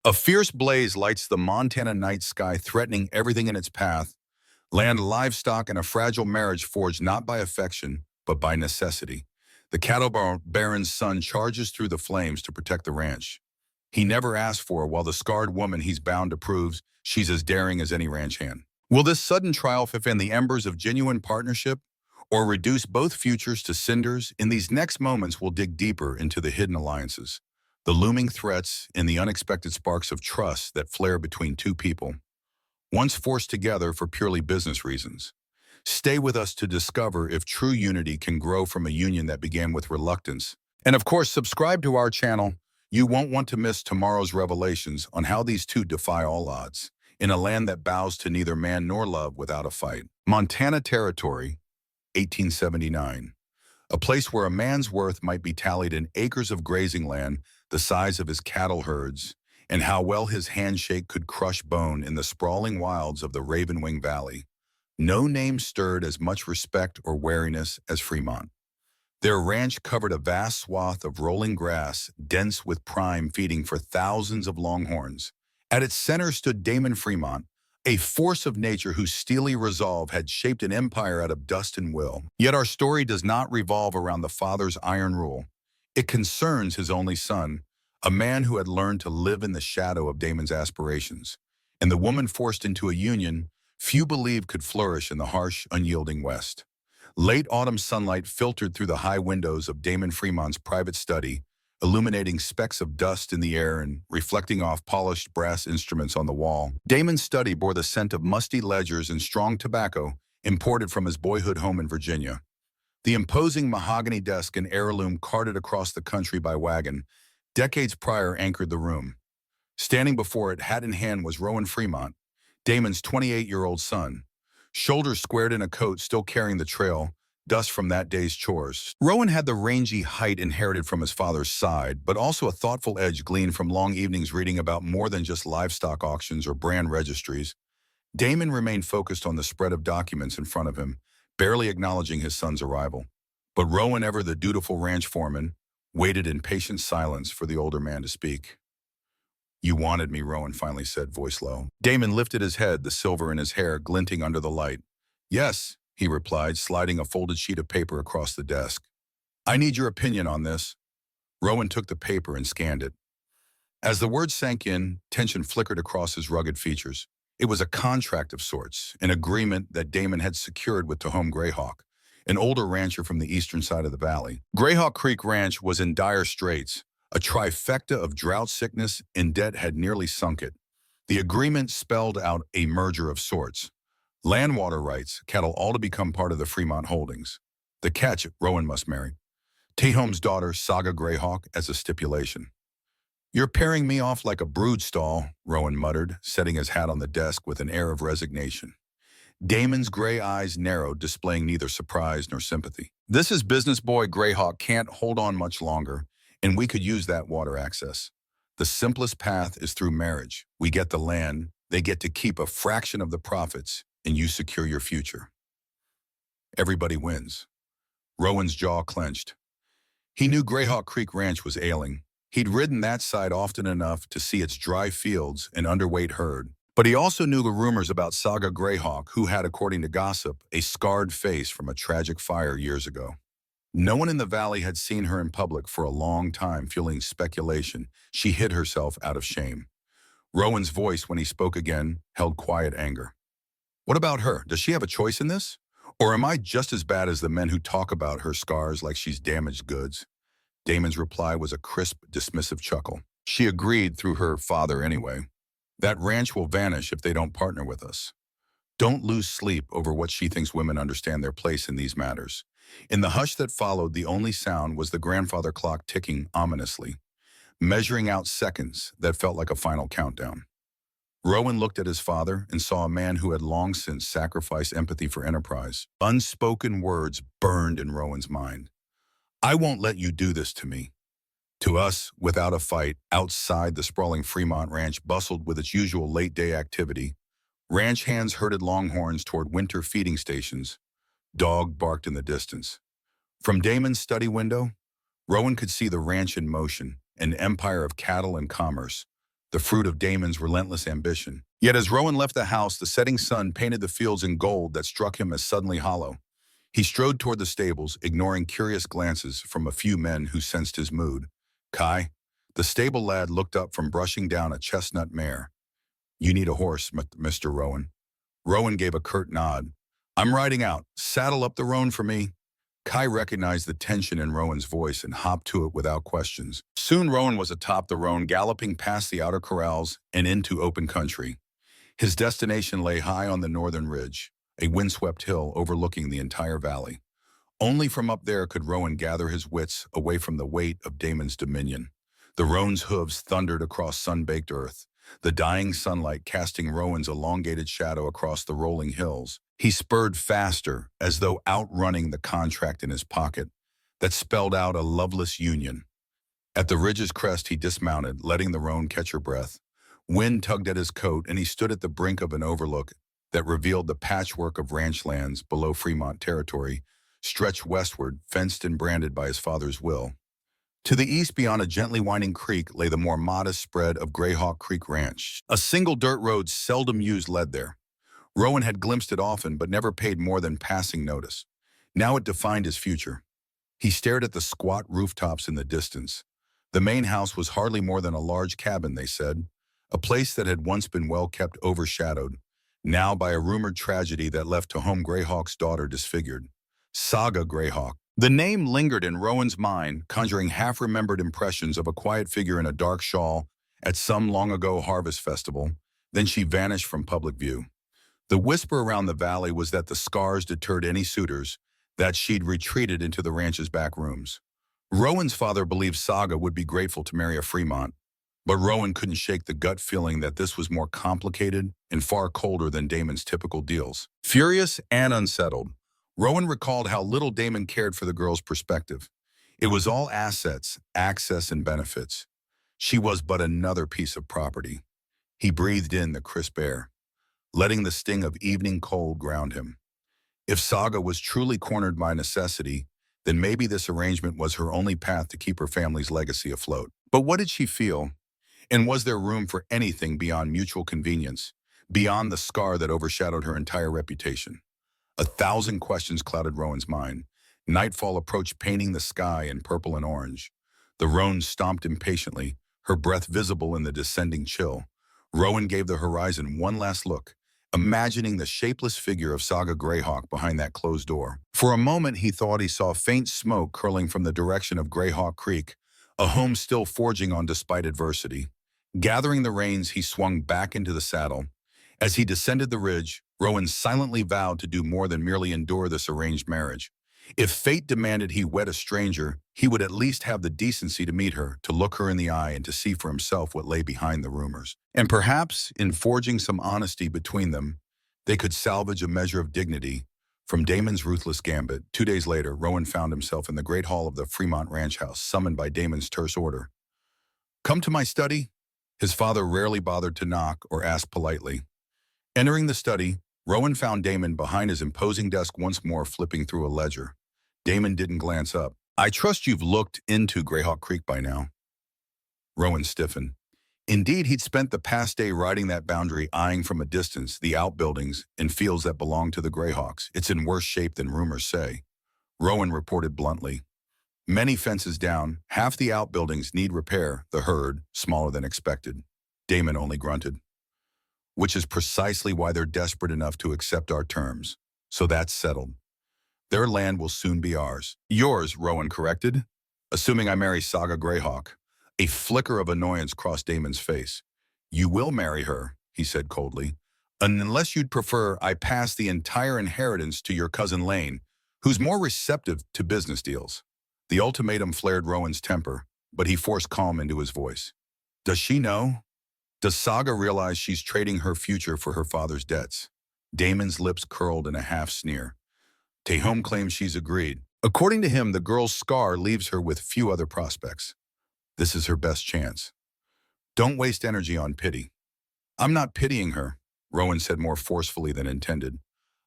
A fierce blaze lights the Montana night sky, threatening everything in its path: land, livestock, and a fragile marriage forged not by affection, but by necessity. The baron's son charges through the flames to protect the ranch he never asked for, while the scarred woman he's bound to proves she's as daring as any ranch hand. Will this sudden triumph fan the embers of genuine partnership, or reduce both futures to cinders? In these next moments, we'll dig deeper into the hidden alliances, the looming threats, and the unexpected sparks of trust that flare between two people, once forced together for purely business reasons. Stay with us to discover if true unity can grow from a union that began with reluctance. And of course, subscribe to our channel. You won't want to miss tomorrow's revelations on how these two defy all odds, in a land that bows to neither man nor love without a fight. Montana Territory, 1879. A place where a man's worth might be tallied in acres of grazing land, the size of his cattle herds, and how well his handshake could crush bone in the sprawling wilds of the Ravenwing Valley. No name stirred as much respect or wariness as Fremont. Their ranch covered a vast swath of rolling grass, dense with prime feeding for thousands of longhorns. At its center stood Damon Fremont, a force of nature whose steely resolve had shaped an empire out of dust and will. Yet our story does not revolve around the father's iron rule. It concerns his only son, a man who had learned to live in the shadow of Damon's aspirations, and the woman forced into a union few believed could flourish in the harsh, unyielding West. Late autumn sunlight filtered through the high windows of Damon Fremont's private study, illuminating specks of dust in the air and reflecting off polished brass instruments on the wall. Damon's study bore the scent of musty ledgers and strong tobacco imported from his boyhood home in Virginia. The imposing mahogany desk and heirloom carted across the country by wagon, decades prior, anchored the room. Standing before it, hat in hand, was Rowan Fremont, Damon's 28-year-old son, shoulders squared in a coat still carrying the trail, dust from that day's chores. Rowan had the rangy height inherited from his father's side, but also a thoughtful edge gleaned from long evenings reading about more than just livestock auctions or brand registries. Damon remained focused on the spread of documents in front of him, barely acknowledging his son's arrival. But Rowan, ever the dutiful ranch foreman, waited in patient silence for the older man to speak. "You wanted me," Rowan finally said, voice low. Damon lifted his head, the silver in his hair glinting under the light. "Yes," he replied, sliding a folded sheet of paper across the desk. "I need your opinion on this." Rowan took the paper and scanned it. As the words sank in, tension flickered across his rugged features. It was a contract of sorts, an agreement that Damon had secured with Tahome Greyhawk, an older rancher from the eastern side of the valley. Greyhawk Creek Ranch was in dire straits. A trifecta of drought, sickness, and debt had nearly sunk it. The agreement spelled out a merger of sorts. Land, water rights, cattle, all to become part of the Fremont holdings. The catch: Rowan must marry Tahome's daughter, Saga Greyhawk, as a stipulation. "You're pairing me off like a brood stall," Rowan muttered, setting his hat on the desk with an air of resignation. Damon's gray eyes narrowed, displaying neither surprise nor sympathy. "This is business, boy. Greyhawk can't hold on much longer, and we could use that water access. The simplest path is through marriage. We get the land, they get to keep a fraction of the profits, and you secure your future. Everybody wins." Rowan's jaw clenched. He knew Greyhawk Creek Ranch was ailing. He'd ridden that side often enough to see its dry fields and underweight herd. But he also knew the rumors about Saga Greyhawk, who had, according to gossip, a scarred face from a tragic fire years ago. No one in the valley had seen her in public for a long time, fueling speculation. She hid herself out of shame. Rowan's voice, when he spoke again, held quiet anger. "What about her? Does she have a choice in this? Or am I just as bad as the men who talk about her scars like she's damaged goods?" Damon's reply was a crisp, dismissive chuckle. "She agreed through her father anyway. That ranch will vanish if they don't partner with us. Don't lose sleep over what she thinks women understand their place in these matters." In the hush that followed, the only sound was the grandfather clock ticking ominously, measuring out seconds that felt like a final countdown. Rowan looked at his father and saw a man who had long since sacrificed empathy for enterprise. Unspoken words burned in Rowan's mind. "I won't let you do this to me." To us, without a fight, outside the sprawling Fremont ranch bustled with its usual late-day activity. Ranch hands herded longhorns toward winter feeding stations. Dog barked in the distance. From Damon's study window, Rowan could see the ranch in motion, an empire of cattle and commerce. the fruit of Damon's relentless ambition. Yet as Rowan left the house, the setting sun painted the fields in gold that struck him as suddenly hollow. He strode toward the stables, ignoring curious glances from a few men who sensed his mood. Kai, the stable lad, looked up from brushing down a chestnut mare. You need a horse, Mr. Rowan. Rowan gave a curt nod. I'm riding out. Saddle up the roan for me. Kai recognized the tension in Rowan's voice and hopped to it without questions. Soon Rowan was atop the roan, galloping past the outer corrals and into open country. His destination lay high on the northern ridge, a windswept hill overlooking the entire valley. Only from up there could Rowan gather his wits away from the weight of Damon's dominion. The roan's hooves thundered across sun-baked earth, the dying sunlight casting Rowan's elongated shadow across the rolling hills. He spurred faster, as though outrunning the contract in his pocket that spelled out a loveless union. At the ridge's crest, he dismounted, letting the roan catch her breath. Wind tugged at his coat, and he stood at the brink of an overlook that revealed the patchwork of ranch lands below Fremont territory, stretched westward, fenced and branded by his father's will. To the east, beyond a gently winding creek, lay the more modest spread of Greyhawk Creek Ranch. A single dirt road, seldom used, led there. Rowan had glimpsed it often, but never paid more than passing notice. Now it defined his future. He stared at the squat rooftops in the distance. The main house was hardly more than a large cabin, they said, a place that had once been well kept, overshadowed, now by a rumored tragedy that left Tahoma Greyhawk's daughter disfigured. Saga Greyhawk. The name lingered in Rowan's mind, conjuring half-remembered impressions of a quiet figure in a dark shawl at some long-ago harvest festival. Then she vanished from public view. The whisper around the valley was that the scars deterred any suitors, that she'd retreated into the ranch's back rooms. Rowan's father believed Saga would be grateful to marry a Fremont, but Rowan couldn't shake the gut feeling that this was more complicated and far colder than Damon's typical deals. Furious and unsettled, Rowan recalled how little Damon cared for the girl's perspective. It was all assets, access, and benefits. She was but another piece of property. He breathed in the crisp air, letting the sting of evening cold ground him. If Saga was truly cornered by necessity, then maybe this arrangement was her only path to keep her family's legacy afloat. But what did she feel? And was there room for anything beyond mutual convenience, beyond the scar that overshadowed her entire reputation? 1,000 questions clouded Rowan's mind. Nightfall approached, painting the sky in purple and orange. The roan stomped impatiently, her breath visible in the descending chill. Rowan gave the horizon one last look, imagining the shapeless figure of Saga Greyhawk behind that closed door. For a moment, he thought he saw faint smoke curling from the direction of Greyhawk Creek, a home still forging on despite adversity. Gathering the reins, he swung back into the saddle. As he descended the ridge, Rowan silently vowed to do more than merely endure this arranged marriage. If fate demanded he wed a stranger, he would at least have the decency to meet her, to look her in the eye, and to see for himself what lay behind the rumors. And perhaps, in forging some honesty between them, they could salvage a measure of dignity from Damon's ruthless gambit. 2 days later, Rowan found himself in the great hall of the Fremont ranch house, summoned by Damon's terse order. "Come to my study." His father rarely bothered to knock or ask politely. Entering the study, Rowan found Damon behind his imposing desk, once more flipping through a ledger. Damon didn't glance up. "I trust you've looked into Greyhawk Creek by now." Rowan stiffened. Indeed, he'd spent the past day riding that boundary, eyeing from a distance the outbuildings and fields that belonged to the Greyhawks. "It's in worse shape than rumors say," Rowan reported bluntly. "Many fences down, half the outbuildings need repair, the herd smaller than expected." Damon only grunted. "Which is precisely why they're desperate enough to accept our terms. So that's settled. Their land will soon be ours." "Yours," Rowan corrected, "assuming I marry Saga Greyhawk." A flicker of annoyance crossed Damon's face. "You will marry her," he said coldly, "unless you'd prefer I pass the entire inheritance to your cousin Lane, who's more receptive to business deals." The ultimatum flared Rowan's temper, but he forced calm into his voice. "Does she know? Does Saga realize she's trading her future for her father's debts?" Damon's lips curled in a half-sneer. "Tahoma claims she's agreed. According to him, the girl's scar leaves her with few other prospects. This is her best chance. Don't waste energy on pity." "I'm not pitying her," Rowan said more forcefully than intended.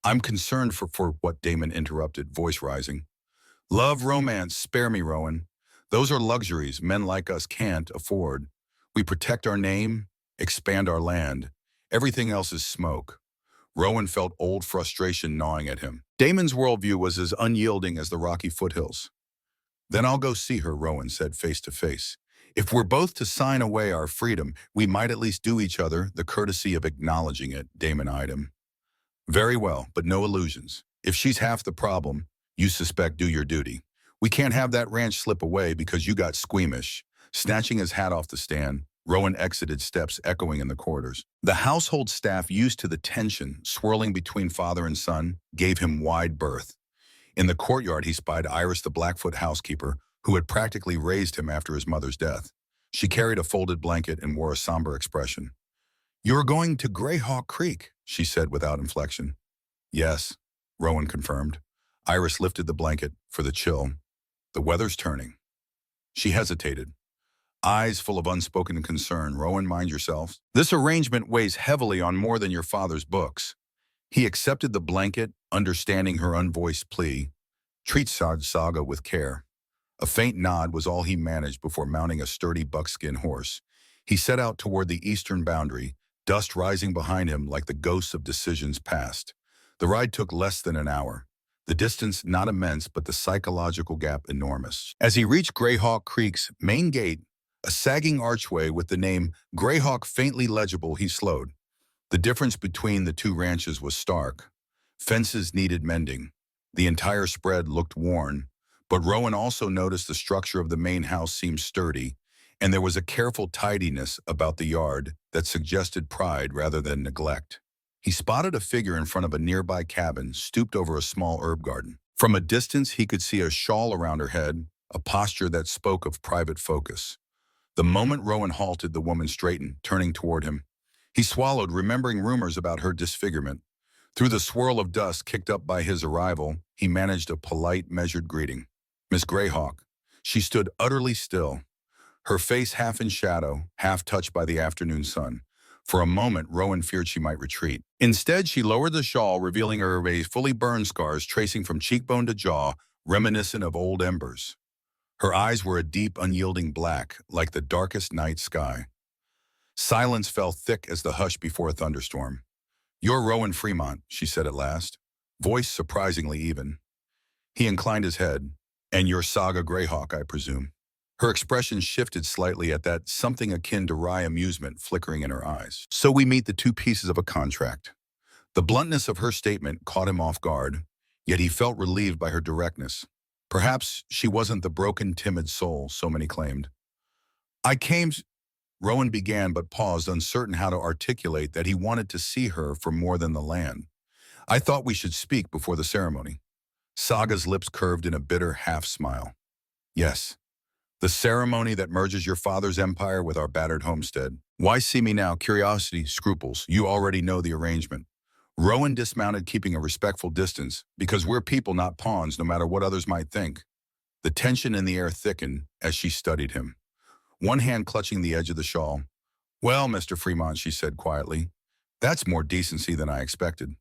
"I'm concerned for what," Damon interrupted, voice rising. "Love, romance, spare me, Rowan. Those are luxuries men like us can't afford. We protect our name, expand our land. Everything else is smoke. Rowan felt old frustration gnawing at him. Damon's worldview was as unyielding as the rocky foothills. Then I'll go see her, Rowan said face to face. If we're both to sign away our freedom, we might at least do each other the courtesy of acknowledging it, Damon eyed him. Very well, but no illusions. If she's half the problem, you suspect do your duty. We can't have that ranch slip away because you got squeamish. Snatching his hat off the stand, Rowan exited, steps echoing in the corridors. The household staff, used to the tension swirling between father and son, gave him wide berth. In the courtyard, he spied Iris, the Blackfoot housekeeper, who had practically raised him after his mother's death. She carried a folded blanket and wore a somber expression. "You're going to Greyhawk Creek," she said without inflection. "Yes," Rowan confirmed. Iris lifted the blanket for the chill. "The weather's turning." She hesitated, eyes full of unspoken concern. "Rowan, mind yourself. This arrangement weighs heavily on more than your father's books." He accepted the blanket, understanding her unvoiced plea. "Treat Saga with care." A faint nod was all he managed before mounting a sturdy buckskin horse. He set out toward the eastern boundary, dust rising behind him like the ghosts of decisions past. The ride took less than an hour. The distance not immense, but the psychological gap enormous. As he reached Greyhawk Creek's main gate, a sagging archway with the name Greyhawk faintly legible, he slowed. The difference between the two ranches was stark. Fences needed mending. The entire spread looked worn, but Rowan also noticed the structure of the main house seemed sturdy, and there was a careful tidiness about the yard that suggested pride rather than neglect. He spotted a figure in front of a nearby cabin, stooped over a small herb garden. From a distance, he could see a shawl around her head, a posture that spoke of private focus. The moment Rowan halted, the woman straightened, turning toward him. He swallowed, remembering rumors about her disfigurement. Through the swirl of dust kicked up by his arrival, he managed a polite, measured greeting. "Miss Greyhawk." She stood utterly still, her face half in shadow, half touched by the afternoon sun. For a moment, Rowan feared she might retreat. Instead, she lowered the shawl, revealing her fully burned scars tracing from cheekbone to jaw, reminiscent of old embers. Her eyes were a deep, unyielding black, like the darkest night sky. Silence fell thick as the hush before a thunderstorm. "You're Rowan Fremont," she said at last, voice surprisingly even. He inclined his head. "And you're Saga Greyhawk, I presume." Her expression shifted slightly at that, something akin to wry amusement flickering in her eyes. "So we meet the two pieces of a contract." The bluntness of her statement caught him off guard, yet he felt relieved by her directness. Perhaps she wasn't the broken, timid soul so many claimed. "I came—" Rowan began but paused, uncertain how to articulate that he wanted to see her for more than the land. "I thought we should speak before the ceremony." Saga's lips curved in a bitter half-smile. "Yes. The ceremony that merges your father's empire with our battered homestead. Why see me now? Curiosity, scruples. You already know the arrangement." Rowan dismounted, keeping a respectful distance, "Because we're people, not pawns, no matter what others might think." The tension in the air thickened as she studied him, one hand clutching the edge of the shawl. "Well, Mr. Fremont," she said quietly, "that's more decency than I expected."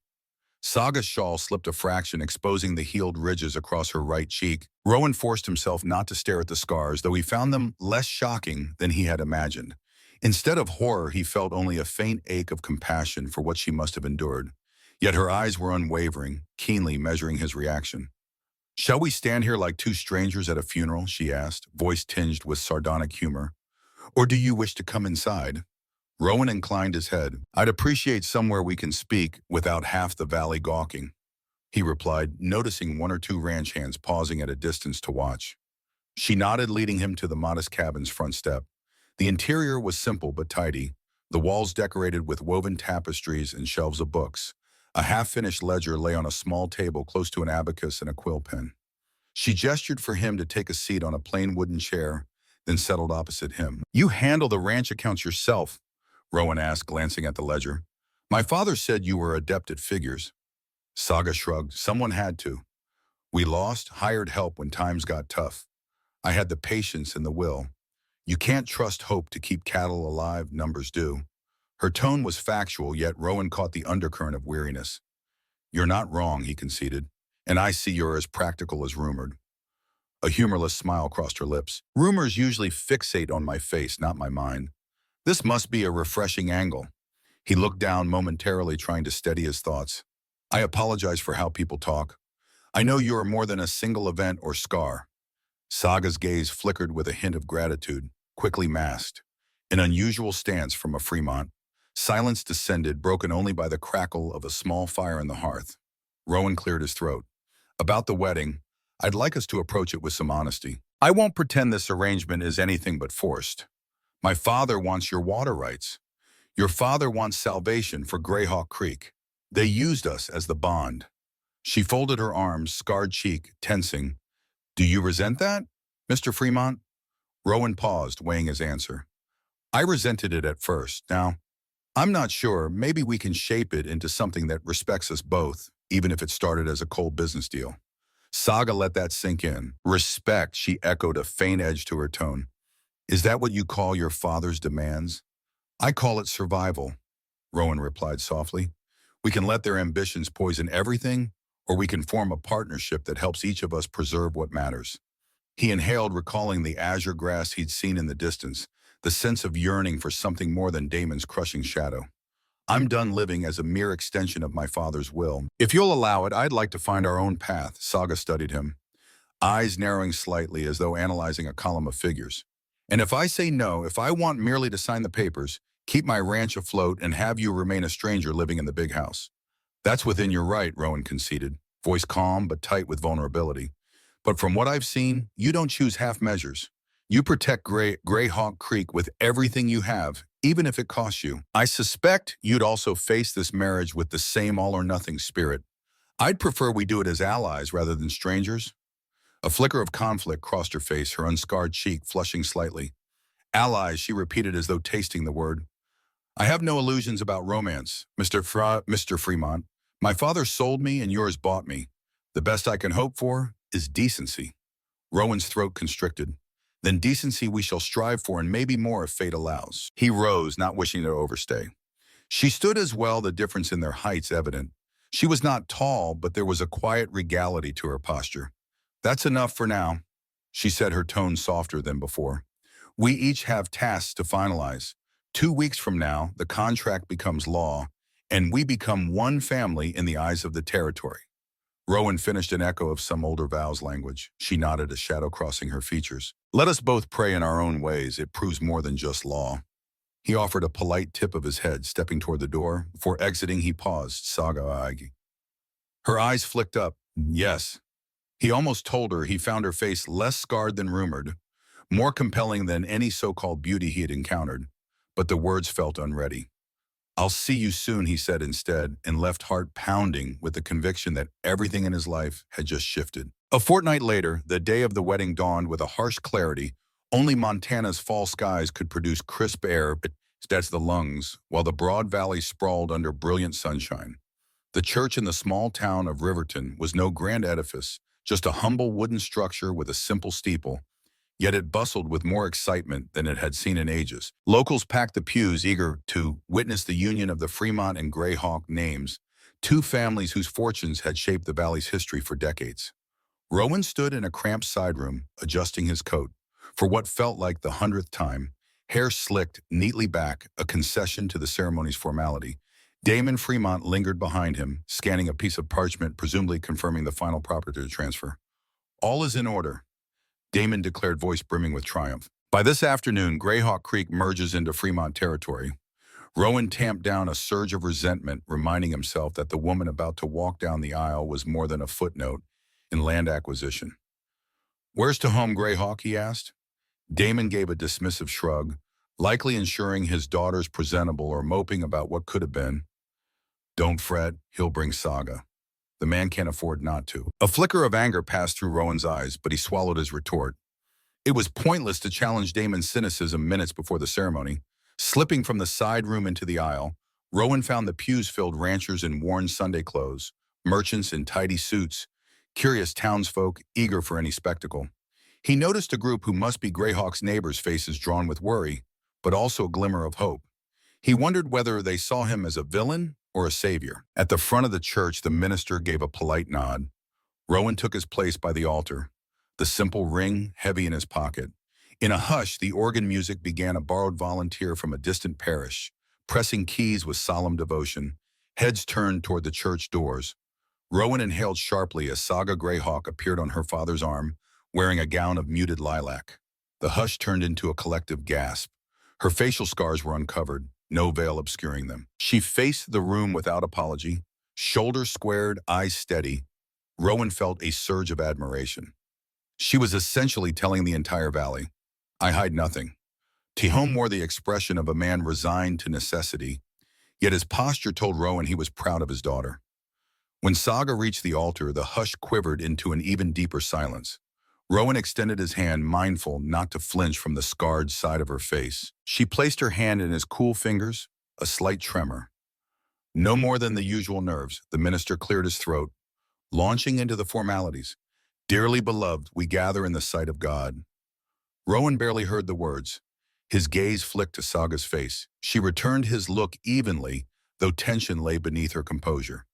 Saga's shawl slipped a fraction, exposing the healed ridges across her right cheek. Rowan forced himself not to stare at the scars, though he found them less shocking than he had imagined. Instead of horror, he felt only a faint ache of compassion for what she must have endured. Yet her eyes were unwavering, keenly measuring his reaction. "Shall we stand here like two strangers at a funeral?" she asked, voice tinged with sardonic humor. "Or do you wish to come inside?" Rowan inclined his head. "I'd appreciate somewhere we can speak without half the valley gawking," he replied, noticing one or two ranch hands pausing at a distance to watch. She nodded, leading him to the modest cabin's front step. The interior was simple but tidy, the walls decorated with woven tapestries and shelves of books. A half-finished ledger lay on a small table close to an abacus and a quill pen. She gestured for him to take a seat on a plain wooden chair, then settled opposite him. "You handle the ranch accounts yourself?" Rowan asked, glancing at the ledger. "My father said you were adept at figures." Saga shrugged. "Someone had to. We lost, hired help when times got tough. I had the patience and the will. You can't trust hope to keep cattle alive, numbers do." Her tone was factual, yet Rowan caught the undercurrent of weariness. "You're not wrong," he conceded, "and I see you're as practical as rumored." A humorless smile crossed her lips. "Rumors usually fixate on my face, not my mind. This must be a refreshing angle. He looked down momentarily, trying to steady his thoughts. I apologize for how people talk. I know you are more than a single event or scar. Saga's gaze flickered with a hint of gratitude, quickly masked. An unusual stance from a Fremont. Silence descended, broken only by the crackle of a small fire in the hearth. Rowan cleared his throat. About the wedding, I'd like us to approach it with some honesty. I won't pretend this arrangement is anything but forced. My father wants your water rights. Your father wants salvation for Greyhawk Creek. They used us as the bond. She folded her arms, scarred cheek, tensing. Do you resent that, Mr. Fremont? Rowan paused, weighing his answer. I resented it at first. Now, I'm not sure. Maybe we can shape it into something that respects us both, even if it started as a cold business deal. Saga let that sink in. Respect, she echoed, a faint edge to her tone. Is that what you call your father's demands? I call it survival, Rowan replied softly. We can let their ambitions poison everything, or we can form a partnership that helps each of us preserve what matters. He inhaled, recalling the azure grass he'd seen in the distance, the sense of yearning for something more than Damon's crushing shadow. I'm done living as a mere extension of my father's will. If you'll allow it, I'd like to find our own path. Saga studied him, eyes narrowing slightly as though analyzing a column of figures. And if I say no, if I want merely to sign the papers, keep my ranch afloat, and have you remain a stranger living in the big house. That's within your right, Rowan conceded, voice calm but tight with vulnerability. But from what I've seen, you don't choose half measures. You protect Greyhawk Creek with everything you have, even if it costs you. I suspect you'd also face this marriage with the same all-or-nothing spirit. I'd prefer we do it as allies rather than strangers. A flicker of conflict crossed her face, her unscarred cheek flushing slightly. Allies, she repeated as though tasting the word. I have no illusions about romance, Mr. Fremont. My father sold me and yours bought me. The best I can hope for is decency. Rowan's throat constricted. Then decency we shall strive for, and maybe more if fate allows. He rose, not wishing to overstay. She stood as well, the difference in their heights evident. She was not tall, but there was a quiet regality to her posture. That's enough for now, she said, her tone softer than before. We each have tasks to finalize. 2 weeks from now, the contract becomes law, and we become one family in the eyes of the territory. Rowan finished an echo of some older vows language. She nodded, a shadow crossing her features. Let us both pray in our own ways. It proves more than just law. He offered a polite tip of his head, stepping toward the door. Before exiting, he paused. Saga Aigi. Her eyes flicked up. Yes. He almost told her he found her face less scarred than rumored, more compelling than any so-called beauty he had encountered. But the words felt unready. I'll see you soon, he said instead, and left heart pounding with the conviction that everything in his life had just shifted. A fortnight later, the day of the wedding dawned with a harsh clarity. Only Montana's fall skies could produce crisp air, that's the lungs, while the broad valley sprawled under brilliant sunshine. The church in the small town of Riverton was no grand edifice, just a humble wooden structure with a simple steeple. Yet it bustled with more excitement than it had seen in ages. Locals packed the pews, eager to witness the union of the Fremont and Greyhawk names, two families whose fortunes had shaped the valley's history for decades. Rowan stood in a cramped side room, adjusting his coat. For what felt like the 100th time, hair slicked neatly back, a concession to the ceremony's formality. Damon Fremont lingered behind him, scanning a piece of parchment, presumably confirming the final property transfer. All is in order, Damon declared, voice brimming with triumph. By this afternoon, Greyhawk Creek merges into Fremont territory. Rowan tamped down a surge of resentment, reminding himself that the woman about to walk down the aisle was more than a footnote in land acquisition. Where's to home, Greyhawk, he asked. Damon gave a dismissive shrug, likely ensuring his daughter's presentable or moping about what could have been. Don't fret, he'll bring Saga. The man can't afford not to. A flicker of anger passed through Rowan's eyes, but he swallowed his retort. It was pointless to challenge Damon's cynicism minutes before the ceremony. Slipping from the side room into the aisle, Rowan found the pews filled ranchers in worn Sunday clothes, merchants in tidy suits, curious townsfolk eager for any spectacle. He noticed a group who must be Greyhawk's neighbors' faces drawn with worry, but also a glimmer of hope. He wondered whether they saw him as a villain or a savior. At the front of the church, the minister gave a polite nod. Rowan took his place by the altar, the simple ring heavy in his pocket. In a hush, the organ music began, a borrowed volunteer from a distant parish, pressing keys with solemn devotion. Heads turned toward the church doors. Rowan inhaled sharply as Saga Greyhawk appeared on her father's arm, wearing a gown of muted lilac. The hush turned into a collective gasp. Her facial scars were uncovered, no veil obscuring them. She faced the room without apology, shoulders squared, eyes steady. Rowan felt a surge of admiration. She was essentially telling the entire valley, I hide nothing. Tehom wore the expression of a man resigned to necessity, yet his posture told Rowan he was proud of his daughter. When Saga reached the altar, the hush quivered into an even deeper silence. Rowan extended his hand, mindful not to flinch from the scarred side of her face. She placed her hand in his cool fingers, a slight tremor. No more than the usual nerves, the minister cleared his throat, launching into the formalities. Dearly beloved, we gather in the sight of God. Rowan barely heard the words. His gaze flicked to Saga's face. She returned his look evenly, though tension lay beneath her composure.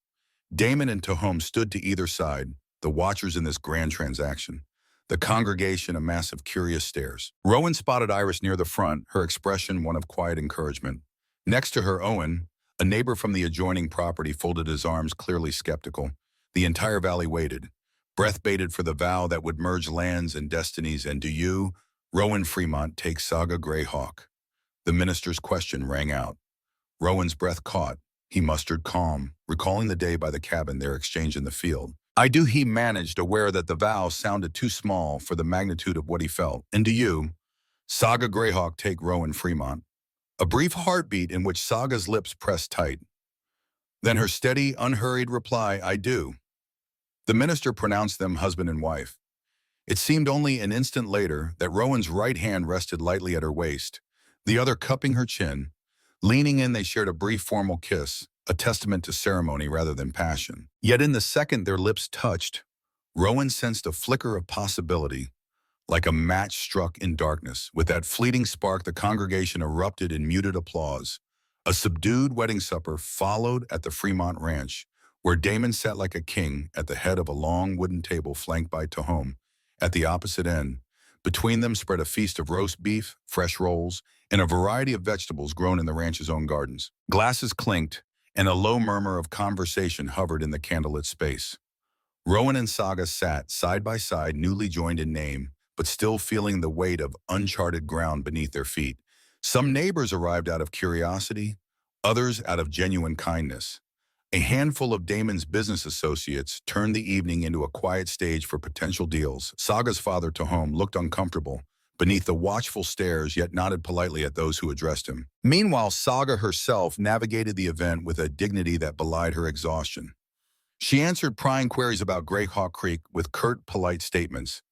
Damon and Tehom stood to either side, the watchers in this grand transaction. The congregation a mass of curious stares. Rowan spotted Iris near the front, her expression one of quiet encouragement. Next to her, Owen, a neighbor from the adjoining property, folded his arms, clearly skeptical. The entire valley waited, breath bated for the vow that would merge lands and destinies. And do you, Rowan Fremont, take Saga Greyhawk? The minister's question rang out. Rowan's breath caught. He mustered calm, recalling the day by the cabin, their exchange in the field. I do, he managed, aware that the vow sounded too small for the magnitude of what he felt. And do you, Saga Greyhawk, take Rowan Fremont? A brief heartbeat in which Saga's lips pressed tight. Then her steady, unhurried reply, I do. The minister pronounced them husband and wife. It seemed only an instant later that Rowan's right hand rested lightly at her waist, the other cupping her chin. Leaning in, they shared a brief formal kiss, a testament to ceremony rather than passion. Yet in the second their lips touched, Rowan sensed a flicker of possibility, like a match struck in darkness. With that fleeting spark, the congregation erupted in muted applause. A subdued wedding supper followed at the Fremont Ranch, where Damon sat like a king at the head of a long wooden table flanked by Tehom. At the opposite end, between them spread a feast of roast beef, fresh rolls, and a variety of vegetables grown in the ranch's own gardens. Glasses clinked, and a low murmur of conversation hovered in the candlelit space. Rowan and Saga sat side by side, newly joined in name, but still feeling the weight of uncharted ground beneath their feet. Some neighbors arrived out of curiosity, others out of genuine kindness. A handful of Damon's business associates turned the evening into a quiet stage for potential deals. Saga's father, Tehom, looked uncomfortable beneath the watchful stares, yet nodded politely at those who addressed him. Meanwhile, Saga herself navigated the event with a dignity that belied her exhaustion. She answered prying queries about Greyhawk Creek with curt, polite statements,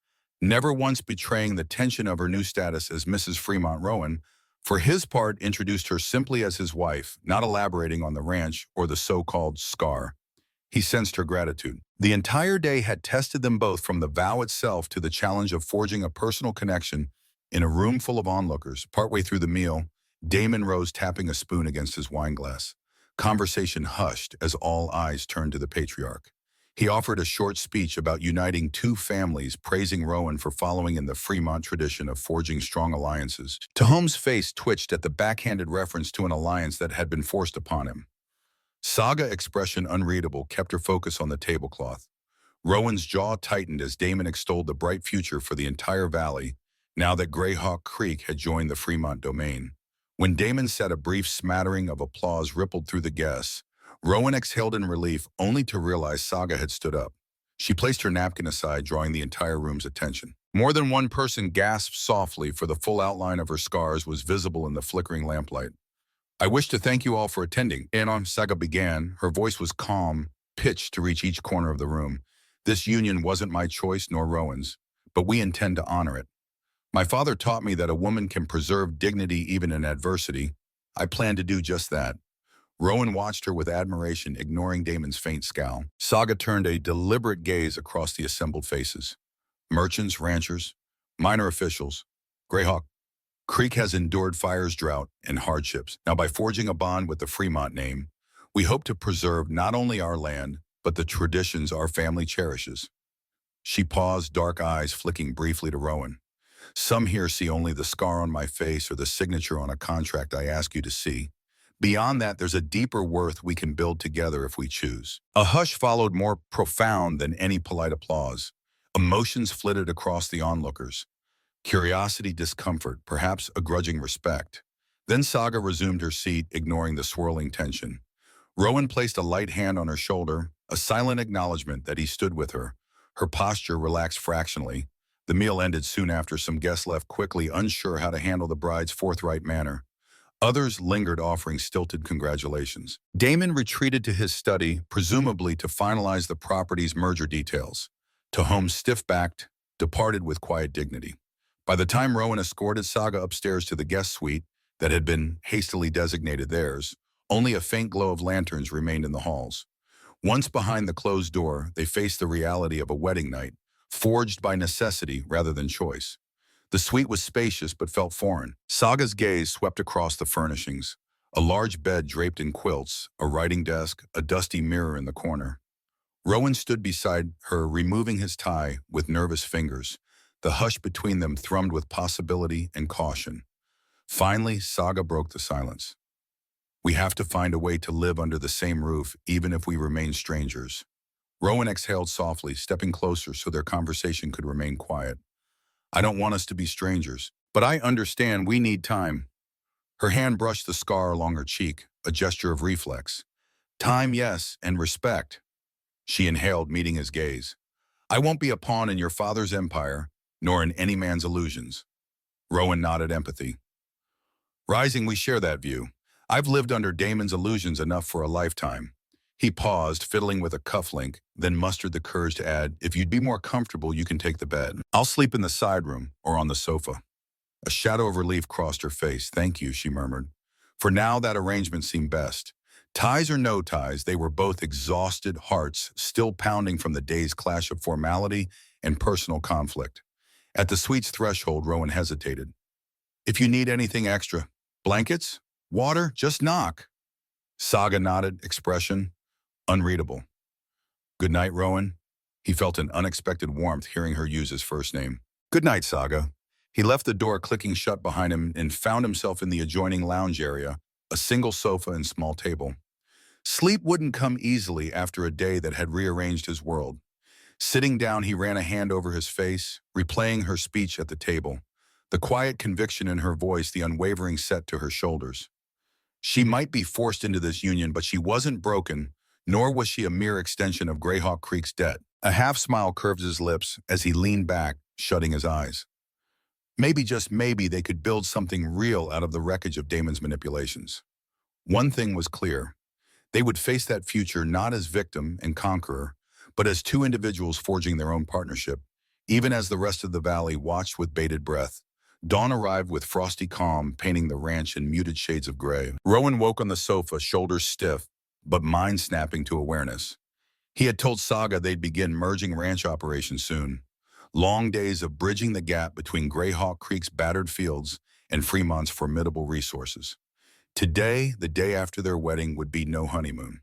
never once betraying the tension of her new status as Mrs. Fremont. Rowan, for his part, introduced her simply as his wife, not elaborating on the ranch or the so-called scar. He sensed her gratitude. The entire day had tested them both, from the vow itself to the challenge of forging a personal connection in a room full of onlookers. Partway through the meal, Damon rose, tapping a spoon against his wineglass. Conversation hushed as all eyes turned to the patriarch. He offered a short speech about uniting two families, praising Rowan for following in the Fremont tradition of forging strong alliances. Tehom's face twitched at the backhanded reference to an alliance that had been forced upon him. Saga, expression unreadable, kept her focus on the tablecloth. Rowan's jaw tightened as Damon extolled the bright future for the entire valley, now that Greyhawk Creek had joined the Fremont domain. When Damon said, a brief smattering of applause rippled through the guests. Rowan exhaled in relief, only to realize Saga had stood up. She placed her napkin aside, drawing the entire room's attention. More than one person gasped softly, for the full outline of her scars was visible in the flickering lamplight. I wish to thank you all for attending. Saga began. Her voice was calm, pitched to reach each corner of the room. This union wasn't my choice nor Rowan's, but we intend to honor it. My father taught me that a woman can preserve dignity even in adversity. I plan to do just that. Rowan watched her with admiration, ignoring Damon's faint scowl. Saga turned a deliberate gaze across the assembled faces. Merchants, ranchers, minor officials. Greyhawk Creek has endured fires, drought, and hardships. Now, by forging a bond with the Fremont name, we hope to preserve not only our land, but the traditions our family cherishes. She paused, dark eyes flicking briefly to Rowan. Some here see only the scar on my face or the signature on a contract I ask you to see. Beyond that, there's a deeper worth we can build together if we choose. A hush followed more profound than any polite applause. Emotions flitted across the onlookers. Curiosity, discomfort, perhaps a grudging respect. Then Saga resumed her seat, ignoring the swirling tension. Rowan placed a light hand on her shoulder, a silent acknowledgement that he stood with her. Her posture relaxed fractionally. The meal ended soon after some guests left quickly, unsure how to handle the bride's forthright manner. Others lingered, offering stilted congratulations. Damon retreated to his study, presumably to finalize the property's merger details. Tahom, stiff-backed, departed with quiet dignity. By the time Rowan escorted Saga upstairs to the guest suite that had been hastily designated theirs, only a faint glow of lanterns remained in the halls. Once behind the closed door, they faced the reality of a wedding night, forged by necessity rather than choice. The suite was spacious but felt foreign. Saga's gaze swept across the furnishings. A large bed draped in quilts, a writing desk, a dusty mirror in the corner. Rowan stood beside her, removing his tie with nervous fingers. The hush between them thrummed with possibility and caution. Finally, Saga broke the silence. We have to find a way to live under the same roof, even if we remain strangers. Rowan exhaled softly, stepping closer so their conversation could remain quiet. I don't want us to be strangers, but I understand we need time. Her hand brushed the scar along her cheek, a gesture of reflex. Time, yes, and respect. She inhaled, meeting his gaze. I won't be a pawn in your father's empire, nor in any man's illusions. Rowan nodded empathy. Rising, we share that view. I've lived under Damon's illusions enough for a lifetime. He paused, fiddling with a cufflink, then mustered the courage to add, if you'd be more comfortable, you can take the bed. I'll sleep in the side room or on the sofa. A shadow of relief crossed her face. Thank you, she murmured. For now, that arrangement seemed best. Ties or no ties, they were both exhausted hearts, still pounding from the day's clash of formality and personal conflict. At the suite's threshold, Rowan hesitated. If you need anything extra, blankets? Water? Just knock. Saga nodded, expression unreadable. Good night, Rowan. He felt an unexpected warmth hearing her use his first name. Good night, Saga. He left the door clicking shut behind him and found himself in the adjoining lounge area, a single sofa and small table. Sleep wouldn't come easily after a day that had rearranged his world. Sitting down, he ran a hand over his face, replaying her speech at the table. The quiet conviction in her voice, the unwavering set to her shoulders. She might be forced into this union, but she wasn't broken, nor was she a mere extension of Greyhawk Creek's debt. A half-smile curved his lips as he leaned back, shutting his eyes. Maybe, just maybe, they could build something real out of the wreckage of Damon's manipulations. One thing was clear. They would face that future not as victim and conqueror, but as two individuals forging their own partnership, even as the rest of the valley watched with bated breath. Dawn arrived with frosty calm, painting the ranch in muted shades of gray. Rowan woke on the sofa, shoulders stiff, but mind snapping to awareness. He had told Saga they'd begin merging ranch operations soon. Long days of bridging the gap between Greyhawk Creek's battered fields and Fremont's formidable resources. Today, the day after their wedding, would be no honeymoon.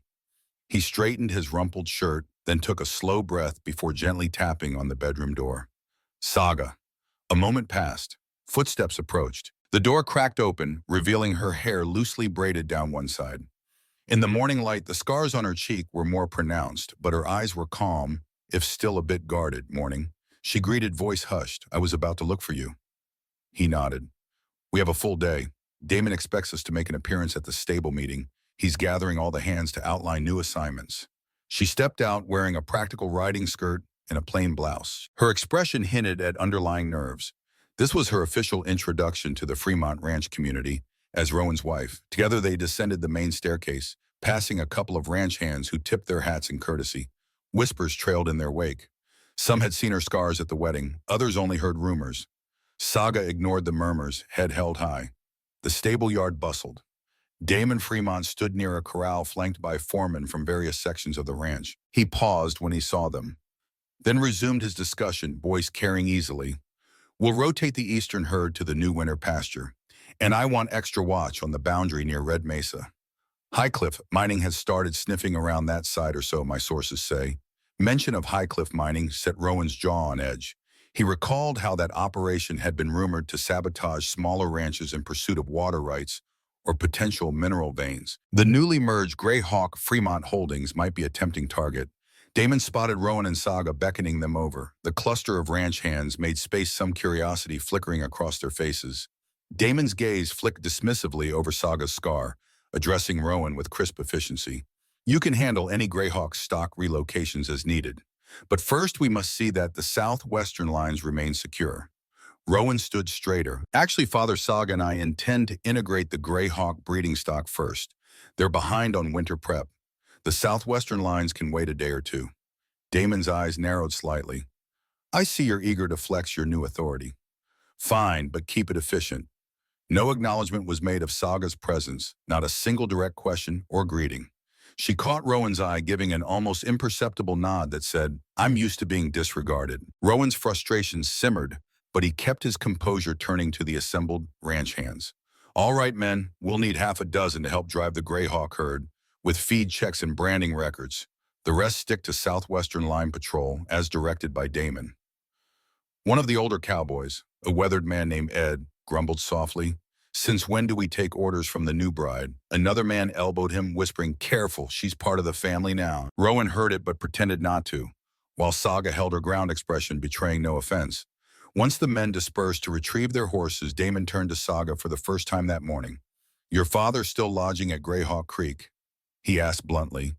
He straightened his rumpled shirt, then took a slow breath before gently tapping on the bedroom door. Saga. A moment passed. Footsteps approached. The door cracked open, revealing her hair loosely braided down one side. In the morning light, the scars on her cheek were more pronounced, but her eyes were calm, if still a bit guarded. Morning. She greeted, voice hushed. I was about to look for you. He nodded. We have a full day. Damon expects us to make an appearance at the stable meeting. He's gathering all the hands to outline new assignments. She stepped out wearing a practical riding skirt and a plain blouse. Her expression hinted at underlying nerves. This was her official introduction to the Fremont ranch community as Rowan's wife. Together they descended the main staircase, passing a couple of ranch hands who tipped their hats in courtesy. Whispers trailed in their wake. Some had seen her scars at the wedding, others only heard rumors. Saga ignored the murmurs, head held high. The stable yard bustled. Damon Fremont stood near a corral flanked by foremen from various sections of the ranch. He paused when he saw them, then resumed his discussion, voice carrying easily. We'll rotate the eastern herd to the new winter pasture, and I want extra watch on the boundary near Red Mesa. Highcliff mining has started sniffing around that side or so, my sources say. Mention of Highcliff mining set Rowan's jaw on edge. He recalled how that operation had been rumored to sabotage smaller ranches in pursuit of water rights or potential mineral veins. The newly merged Greyhawk Fremont Holdings might be a tempting target. Damon spotted Rowan and Saga beckoning them over. The cluster of ranch hands made space, some curiosity flickering across their faces. Damon's gaze flicked dismissively over Saga's scar, addressing Rowan with crisp efficiency. You can handle any Greyhawk stock relocations as needed. But first we must see that the southwestern lines remain secure. Rowan stood straighter. Actually, Father Saga and I intend to integrate the Greyhawk breeding stock first. They're behind on winter prep. The southwestern lines can wait a day or two. Damon's eyes narrowed slightly. I see you're eager to flex your new authority. Fine, but keep it efficient. No acknowledgement was made of Saga's presence, not a single direct question or greeting. She caught Rowan's eye, giving an almost imperceptible nod that said, I'm used to being disregarded. Rowan's frustration simmered, but he kept his composure, turning to the assembled ranch hands. All right, men, we'll need half a dozen to help drive the Greyhawk herd, with feed checks and branding records. The rest stick to Southwestern Line Patrol, as directed by Damon. One of the older cowboys, a weathered man named Ed, grumbled softly. Since when do we take orders from the new bride? Another man elbowed him, whispering, careful, she's part of the family now. Rowan heard it but pretended not to, while Saga held her ground, expression betraying no offense. Once the men dispersed to retrieve their horses, Damon turned to Saga for the first time that morning. Your father still lodging at Greyhawk Creek? He asked bluntly.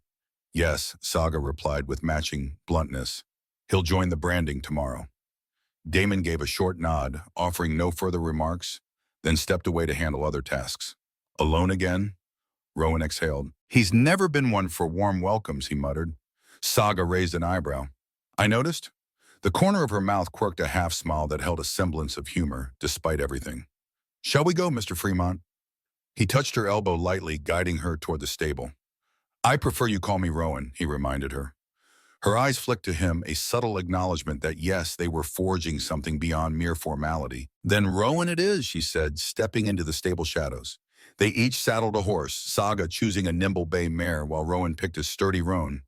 Yes, Saga replied with matching bluntness. He'll join the branding tomorrow. Damon gave a short nod, offering no further remarks, then stepped away to handle other tasks. Alone again? Rowan exhaled. He's never been one for warm welcomes, he muttered. Saga raised an eyebrow. I noticed. The corner of her mouth quirked a half smile that held a semblance of humor, despite everything. Shall we go, Mr. Fremont? He touched her elbow lightly, guiding her toward the stable. I prefer you call me Rowan, he reminded her. Her eyes flicked to him, a subtle acknowledgement that yes, they were forging something beyond mere formality. Then Rowan it is, she said, stepping into the stable shadows. They each saddled a horse, Saga choosing a nimble bay mare while Rowan picked a sturdy roan.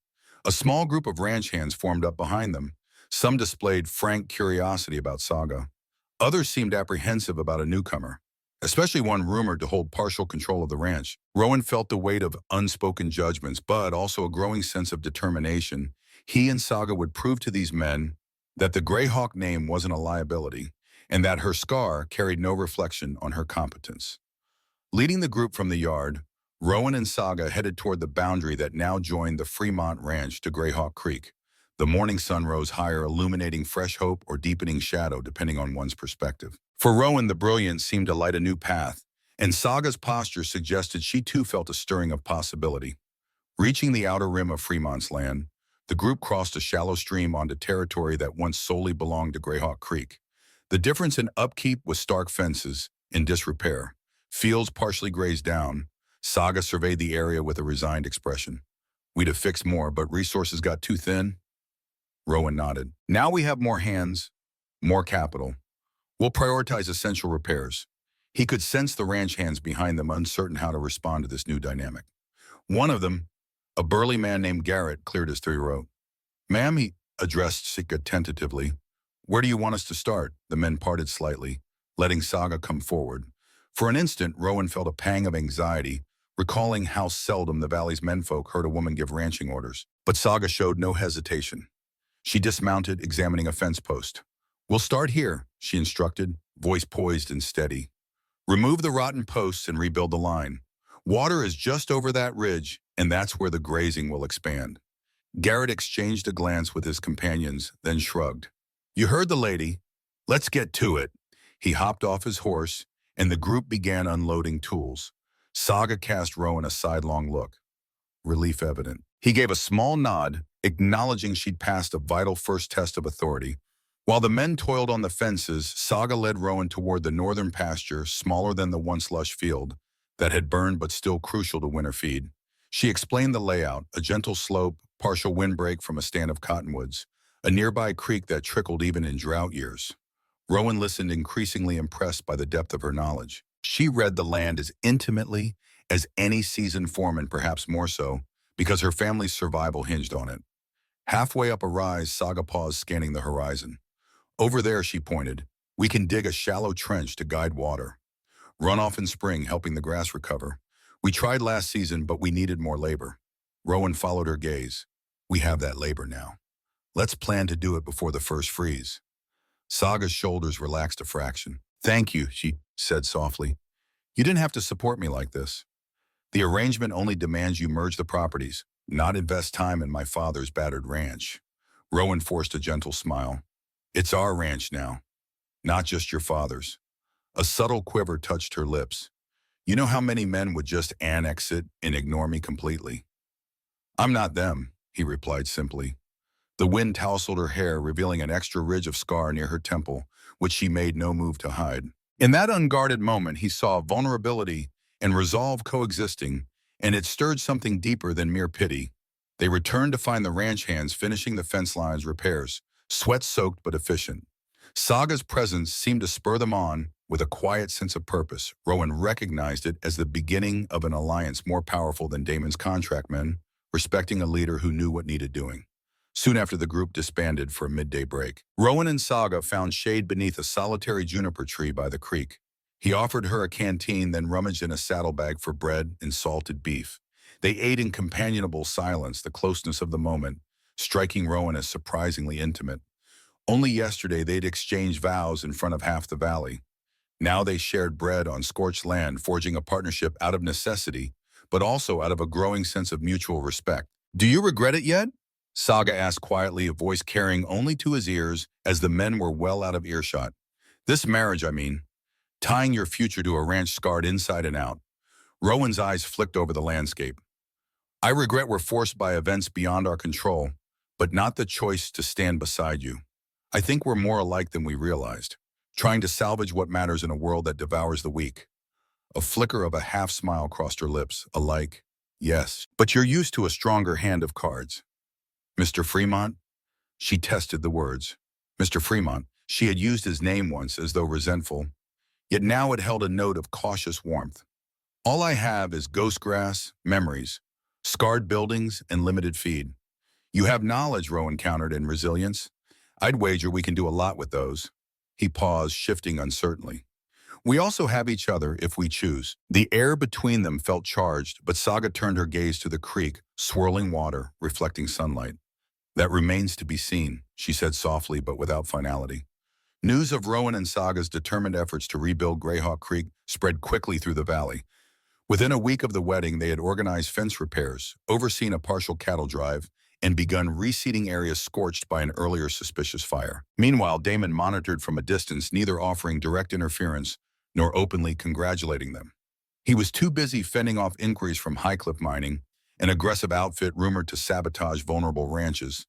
A small group of ranch hands formed up behind them. Some displayed frank curiosity about Saga. Others seemed apprehensive about a newcomer, especially one rumored to hold partial control of the ranch. Rowan felt the weight of unspoken judgments, but also a growing sense of determination. He and Saga would prove to these men that the Greyhawk name wasn't a liability, and that her scar carried no reflection on her competence. Leading the group from the yard, Rowan and Saga headed toward the boundary that now joined the Fremont Ranch to Greyhawk Creek. The morning sun rose higher, illuminating fresh hope or deepening shadow, depending on one's perspective. For Rowan, the brilliance seemed to light a new path, and Saga's posture suggested she too felt a stirring of possibility. Reaching the outer rim of Fremont's land, the group crossed a shallow stream onto territory that once solely belonged to Greyhawk Creek. The difference in upkeep was stark: fences in disrepair, fields partially grazed down. Saga surveyed the area with a resigned expression. We'd have fixed more, but resources got too thin. Rowan nodded. Now we have more hands, more capital. We'll prioritize essential repairs. He could sense the ranch hands behind them, uncertain how to respond to this new dynamic. One of them, a burly man named Garrett, cleared his throat. Ma'am, he addressed Sika tentatively. Where do you want us to start? The men parted slightly, letting Saga come forward. For an instant, Rowan felt a pang of anxiety, recalling how seldom the valley's menfolk heard a woman give ranching orders. But Saga showed no hesitation. She dismounted, examining a fence post. We'll start here, she instructed, voice poised and steady. Remove the rotten posts and rebuild the line. Water is just over that ridge, and that's where the grazing will expand. Garrett exchanged a glance with his companions, then shrugged. You heard the lady. Let's get to it. He hopped off his horse, and the group began unloading tools. Saga cast Rowan a sidelong look. Relief evident. He gave a small nod, acknowledging she'd passed a vital first test of authority. While the men toiled on the fences, Saga led Rowan toward the northern pasture, smaller than the once lush field, that had burned but still crucial to winter feed. She explained the layout: a gentle slope, partial windbreak from a stand of cottonwoods, a nearby creek that trickled even in drought years. Rowan listened, increasingly impressed by the depth of her knowledge. She read the land as intimately as any seasoned foreman, perhaps more so, because her family's survival hinged on it. Halfway up a rise, Saga paused, scanning the horizon. Over there, she pointed. We can dig a shallow trench to guide water. Run off in spring, helping the grass recover. We tried last season, but we needed more labor. Rowan followed her gaze. We have that labor now. Let's plan to do it before the first freeze. Saga's shoulders relaxed a fraction. Thank you, she said softly. You didn't have to support me like this. The arrangement only demands you merge the properties, not invest time in my father's battered ranch. Rowan forced a gentle smile. It's our ranch now, not just your father's. A subtle quiver touched her lips. You know how many men would just annex it and ignore me completely? I'm not them, he replied simply. The wind tousled her hair, revealing an extra ridge of scar near her temple, which she made no move to hide. In that unguarded moment, he saw vulnerability and resolve coexisting, and it stirred something deeper than mere pity. They returned to find the ranch hands finishing the fence line's repairs, sweat-soaked but efficient. Saga's presence seemed to spur them on with a quiet sense of purpose. Rowan recognized it as the beginning of an alliance more powerful than Damon's contract men, respecting a leader who knew what needed doing. Soon after the group disbanded for a midday break, Rowan and Saga found shade beneath a solitary juniper tree by the creek. He offered her a canteen, then rummaged in a saddlebag for bread and salted beef. They ate in companionable silence, the closeness of the moment, striking Rowan as surprisingly intimate. Only yesterday they'd exchanged vows in front of half the valley. Now they shared bread on scorched land, forging a partnership out of necessity, but also out of a growing sense of mutual respect. Do you regret it yet? Saga asked quietly, a voice carrying only to his ears as the men were well out of earshot. This marriage, I mean. Tying your future to a ranch scarred inside and out. Rowan's eyes flicked over the landscape. I regret we're forced by events beyond our control, but not the choice to stand beside you. I think we're more alike than we realized, trying to salvage what matters in a world that devours the weak. A flicker of a half-smile crossed her lips, alike. Yes, but you're used to a stronger hand of cards. Mr. Fremont? She tested the words. Mr. Fremont. She had used his name once as though resentful, yet now it held a note of cautious warmth. All I have is ghost grass, memories, scarred buildings, and limited feed. You have knowledge, Rowan countered, and resilience. I'd wager we can do a lot with those. He paused, shifting uncertainly. We also have each other if we choose. The air between them felt charged, but Saga turned her gaze to the creek, swirling water, reflecting sunlight. That remains to be seen, she said softly but without finality. News of Rowan and Saga's determined efforts to rebuild Greyhawk Creek spread quickly through the valley. Within a week of the wedding, they had organized fence repairs, overseen a partial cattle drive, and begun reseeding areas scorched by an earlier suspicious fire. Meanwhile, Damon monitored from a distance, neither offering direct interference nor openly congratulating them. He was too busy fending off inquiries from Highcliff Mining, an aggressive outfit rumored to sabotage vulnerable ranches.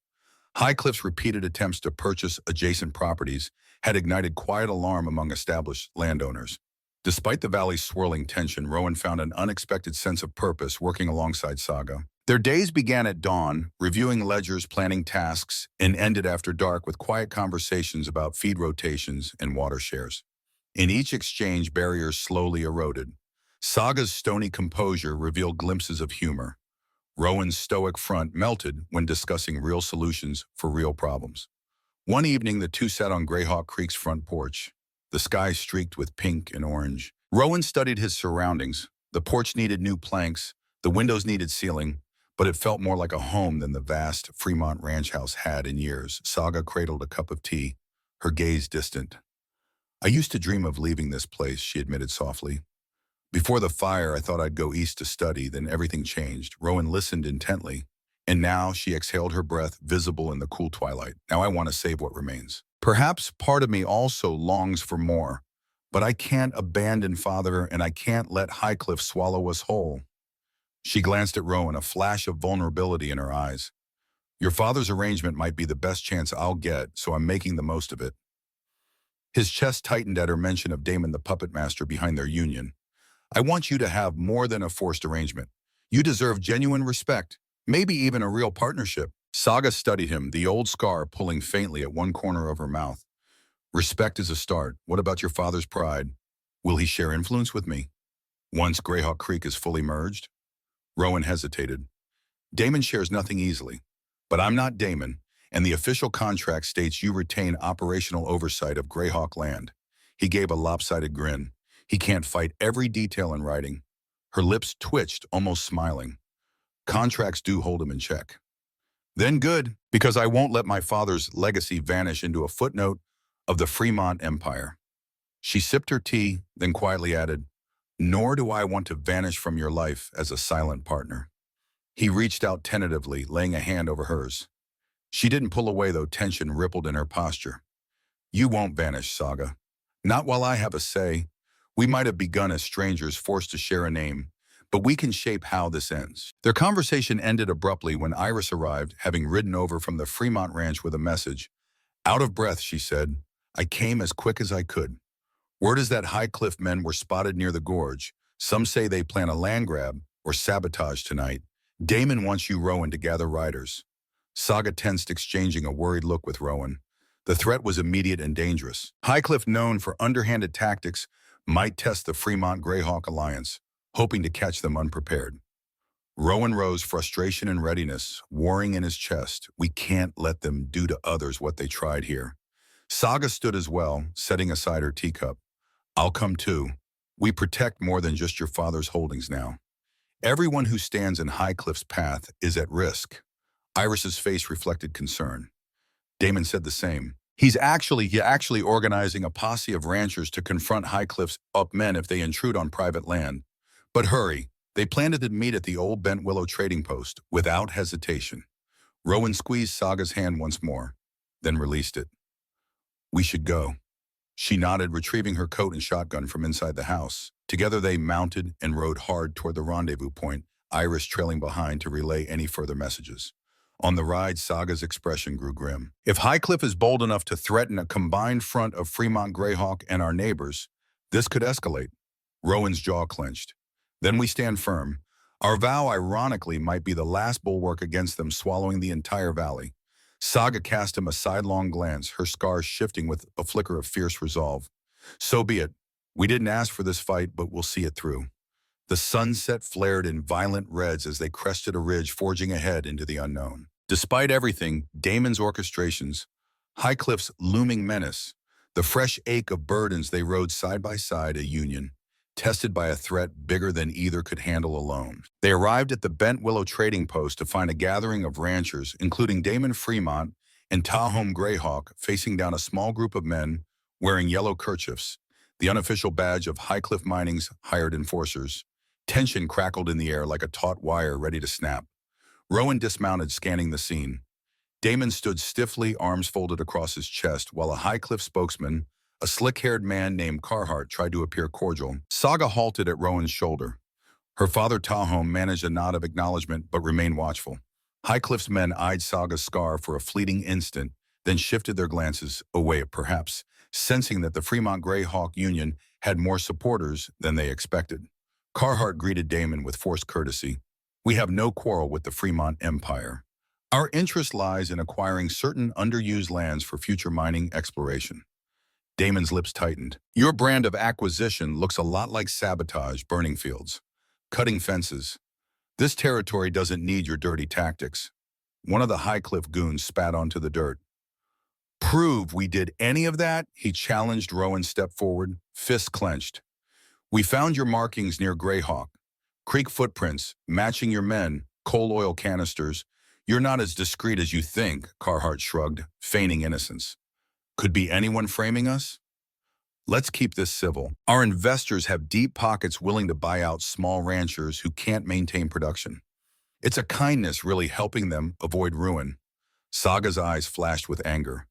Highcliff's repeated attempts to purchase adjacent properties had ignited quiet alarm among established landowners. Despite the valley's swirling tension, Rowan found an unexpected sense of purpose working alongside Saga. Their days began at dawn, reviewing ledgers, planning tasks, and ended after dark with quiet conversations about feed rotations and water shares. In each exchange, barriers slowly eroded. Saga's stony composure revealed glimpses of humor. Rowan's stoic front melted when discussing real solutions for real problems. One evening, the two sat on Greyhawk Creek's front porch, the sky streaked with pink and orange. Rowan studied his surroundings. The porch needed new planks, the windows needed sealing, but it felt more like a home than the vast Fremont ranch house had in years. Saga cradled a cup of tea, her gaze distant. I used to dream of leaving this place, she admitted softly. Before the fire, I thought I'd go east to study, then everything changed. Rowan listened intently, and now she exhaled her breath, visible in the cool twilight. Now I want to save what remains. Perhaps part of me also longs for more, but I can't abandon Father, and I can't let Highcliff swallow us whole. She glanced at Rowan, a flash of vulnerability in her eyes. Your father's arrangement might be the best chance I'll get, so I'm making the most of it. His chest tightened at her mention of Damon the puppet master behind their union. I want you to have more than a forced arrangement. You deserve genuine respect, maybe even a real partnership. Saga studied him, the old scar pulling faintly at one corner of her mouth. Respect is a start. What about your father's pride? Will he share influence with me? Once Greyhawk Creek is fully merged? Rowan hesitated. Damon shares nothing easily. But I'm not Damon, and the official contract states you retain operational oversight of Greyhawk land. He gave a lopsided grin. He can't fight every detail in writing. Her lips twitched, almost smiling. Contracts do hold him in check. Then good, because I won't let my father's legacy vanish into a footnote of the Fremont Empire. She sipped her tea, then quietly added, nor do I want to vanish from your life as a silent partner. He reached out tentatively, laying a hand over hers. She didn't pull away, though tension rippled in her posture. You won't vanish, Saga. Not while I have a say. We might have begun as strangers forced to share a name, but we can shape how this ends. Their conversation ended abruptly when Iris arrived, having ridden over from the Fremont ranch with a message. Out of breath, she said, I came as quick as I could. Word is that High Cliff men were spotted near the gorge. Some say they plan a land grab or sabotage tonight. Damon wants you, Rowan, to gather riders. Saga tensed, exchanging a worried look with Rowan. The threat was immediate and dangerous. High Cliff, known for underhanded tactics, might test the Fremont Greyhawk alliance, hoping to catch them unprepared. Rowan rose, frustration and readiness warring in his chest. We can't let them do to others what they tried here. Saga stood as well, setting aside her teacup. I'll come too. We protect more than just your father's holdings now. Everyone who stands in High Cliff's path is at risk. Iris's face reflected concern. Damon said the same. He's actually organizing a posse of ranchers to confront High Cliff's up men if they intrude on private land. But hurry, they plan to meet at the old Bent Willow trading post without hesitation. Rowan squeezed Saga's hand once more, then released it. We should go. She nodded, retrieving her coat and shotgun from inside the house. Together they mounted and rode hard toward the rendezvous point, Iris trailing behind to relay any further messages. On the ride, Saga's expression grew grim. If High Cliff is bold enough to threaten a combined front of Fremont Greyhawk and our neighbors, this could escalate. Rowan's jaw clenched. Then we stand firm. Our vow, ironically, might be the last bulwark against them swallowing the entire valley. Saga cast him a sidelong glance, her scars shifting with a flicker of fierce resolve. So be it. We didn't ask for this fight, but we'll see it through. The sunset flared in violent reds as they crested a ridge, forging ahead into the unknown. Despite everything, Damon's orchestrations, High Cliff's looming menace, the fresh ache of burdens, they rode side by side, a union, tested by a threat bigger than either could handle alone. They arrived at the Bent Willow trading post to find a gathering of ranchers, including Damon Fremont and Tahome Greyhawk, facing down a small group of men wearing yellow kerchiefs, the unofficial badge of High Cliff Mining's hired enforcers. Tension crackled in the air like a taut wire ready to snap. Rowan dismounted, scanning the scene. Damon stood stiffly, arms folded across his chest, while a High Cliff spokesman, a slick-haired man named Carhart, tried to appear cordial. Saga halted at Rowan's shoulder. Her father, Tahome, managed a nod of acknowledgement but remained watchful. High Cliff's men eyed Saga's scar for a fleeting instant, then shifted their glances away, perhaps sensing that the Fremont Greyhawk Union had more supporters than they expected. Carhart greeted Damon with forced courtesy. We have no quarrel with the Fremont Empire. Our interest lies in acquiring certain underused lands for future mining exploration. Damon's lips tightened. Your brand of acquisition looks a lot like sabotage, burning fields, cutting fences. This territory doesn't need your dirty tactics. One of the High Cliff goons spat onto the dirt. Prove we did any of that? He challenged. Rowan stepped forward, fists clenched. We found your markings near Greyhawk. Creek footprints, matching your men, coal oil canisters. You're not as discreet as you think, Carhart shrugged, feigning innocence. Could be anyone framing us? Let's keep this civil. Our investors have deep pockets willing to buy out small ranchers who can't maintain production. It's a kindness, really, helping them avoid ruin. Saga's eyes flashed with anger.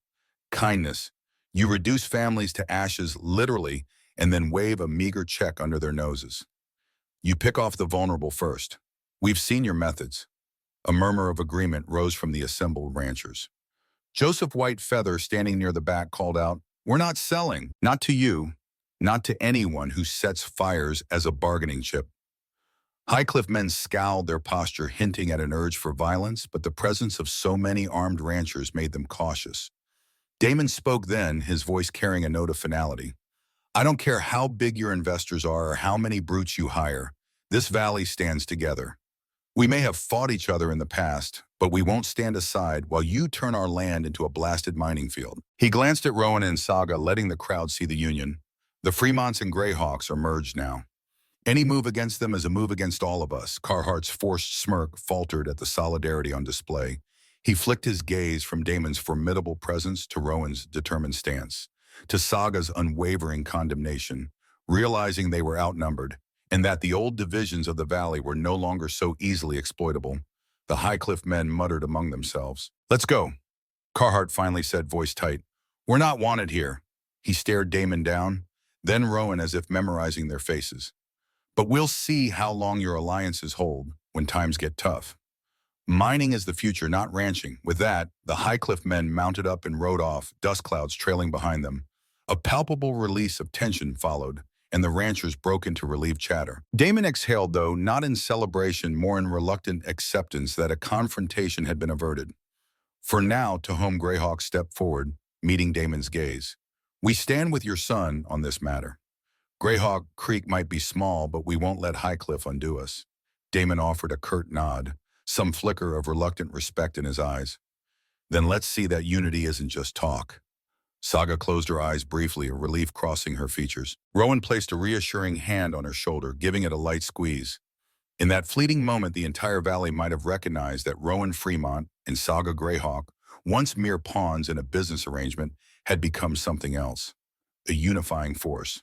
Kindness. You reduce families to ashes, literally, and then wave a meager check under their noses. You pick off the vulnerable first. We've seen your methods. A murmur of agreement rose from the assembled ranchers. Joseph White Feather, standing near the back, called out, We're not selling. Not to you. Not to anyone who sets fires as a bargaining chip. High Cliff men scowled, their posture hinting at an urge for violence, but the presence of so many armed ranchers made them cautious. Damon spoke then, his voice carrying a note of finality. I don't care how big your investors are or how many brutes you hire. This valley stands together. We may have fought each other in the past, but we won't stand aside while you turn our land into a blasted mining field." He glanced at Rowan and Saga, letting the crowd see the union. The Fremonts and Greyhawks are merged now. Any move against them is a move against all of us. Carhart's forced smirk faltered at the solidarity on display. He flicked his gaze from Damon's formidable presence to Rowan's determined stance, to Saga's unwavering condemnation, realizing they were outnumbered, and that the old divisions of the valley were no longer so easily exploitable. The Highcliff men muttered among themselves. "Let's go," Carhart finally said, voice tight. "We're not wanted here." He stared Damon down, then Rowan, as if memorizing their faces. "But we'll see how long your alliances hold when times get tough. Mining is the future, not ranching." With that, the Highcliff men mounted up and rode off, dust clouds trailing behind them. A palpable release of tension followed, and the ranchers broke into relieved chatter. Damon exhaled, though, not in celebration, more in reluctant acceptance that a confrontation had been averted. For now, Tahom Greyhawk stepped forward, meeting Damon's gaze. "We stand with your son on this matter. Greyhawk Creek might be small, but we won't let Highcliff undo us." Damon offered a curt nod, some flicker of reluctant respect in his eyes. "Then let's see that unity isn't just talk." Saga closed her eyes briefly, a relief crossing her features. Rowan placed a reassuring hand on her shoulder, giving it a light squeeze. In that fleeting moment, the entire valley might have recognized that Rowan Fremont and Saga Greyhawk, once mere pawns in a business arrangement, had become something else, a unifying force.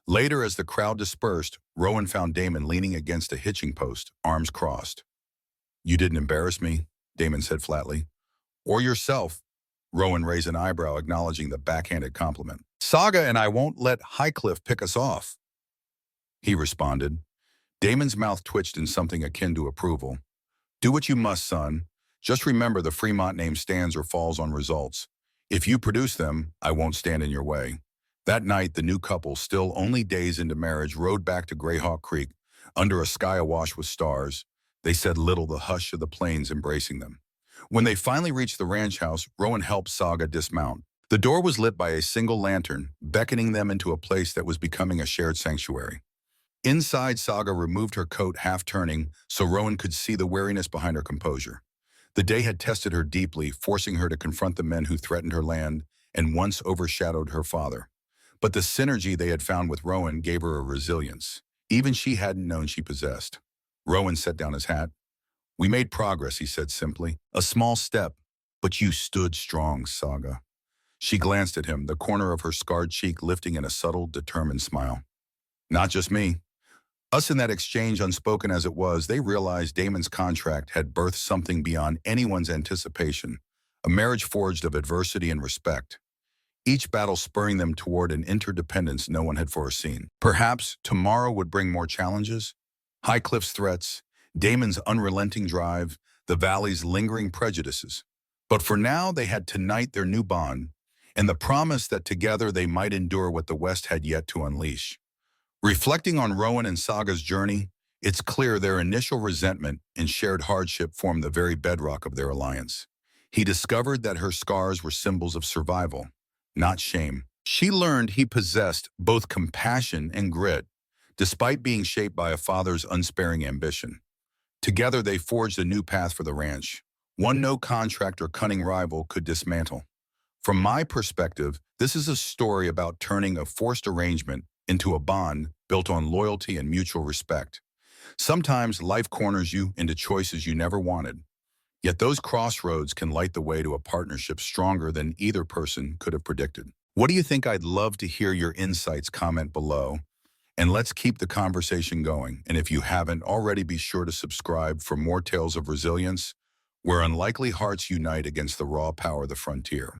Later, as the crowd dispersed, Rowan found Damon leaning against a hitching post, arms crossed. "You didn't embarrass me," Damon said flatly. "Or yourself." Rowan raised an eyebrow, acknowledging the backhanded compliment. "Saga and I won't let Highcliff pick us off," he responded. Damon's mouth twitched in something akin to approval. "Do what you must, son. Just remember the Fremont name stands or falls on results. If you produce them, I won't stand in your way." That night, the new couple, still only days into marriage, rode back to Greyhawk Creek. Under a sky awash with stars, they said little, the hush of the plains embracing them. When they finally reached the ranch house, Rowan helped Saga dismount. The door was lit by a single lantern, beckoning them into a place that was becoming a shared sanctuary. Inside, Saga removed her coat, half turning, so Rowan could see the wariness behind her composure. The day had tested her deeply, forcing her to confront the men who threatened her land and once overshadowed her father. But the synergy they had found with Rowan gave her a resilience even she hadn't known she possessed. Rowan set down his hat. "We made progress," he said simply. "A small step, but you stood strong, Saga." She glanced at him, the corner of her scarred cheek lifting in a subtle, determined smile. "Not just me." Us in that exchange, unspoken as it was, they realized Damon's contract had birthed something beyond anyone's anticipation, a marriage forged of adversity and respect. Each battle spurring them toward an interdependence no one had foreseen. Perhaps tomorrow would bring more challenges? Highcliff's threats, Damon's unrelenting drive, the valley's lingering prejudices. But for now, they had tonight their new bond, and the promise that together they might endure what the West had yet to unleash. Reflecting on Rowan and Saga's journey, it's clear their initial resentment and shared hardship formed the very bedrock of their alliance. He discovered that her scars were symbols of survival, not shame. She learned he possessed both compassion and grit, despite being shaped by a father's unsparing ambition. Together, they forged a new path for the ranch, one no contract or cunning rival could dismantle. From my perspective, this is a story about turning a forced arrangement into a bond built on loyalty and mutual respect. Sometimes life corners you into choices you never wanted. Yet those crossroads can light the way to a partnership stronger than either person could have predicted. What do you think? I'd love to hear your insights. Comment below. And let's keep the conversation going. And if you haven't already, be sure to subscribe for more tales of resilience, where unlikely hearts unite against the raw power of the frontier.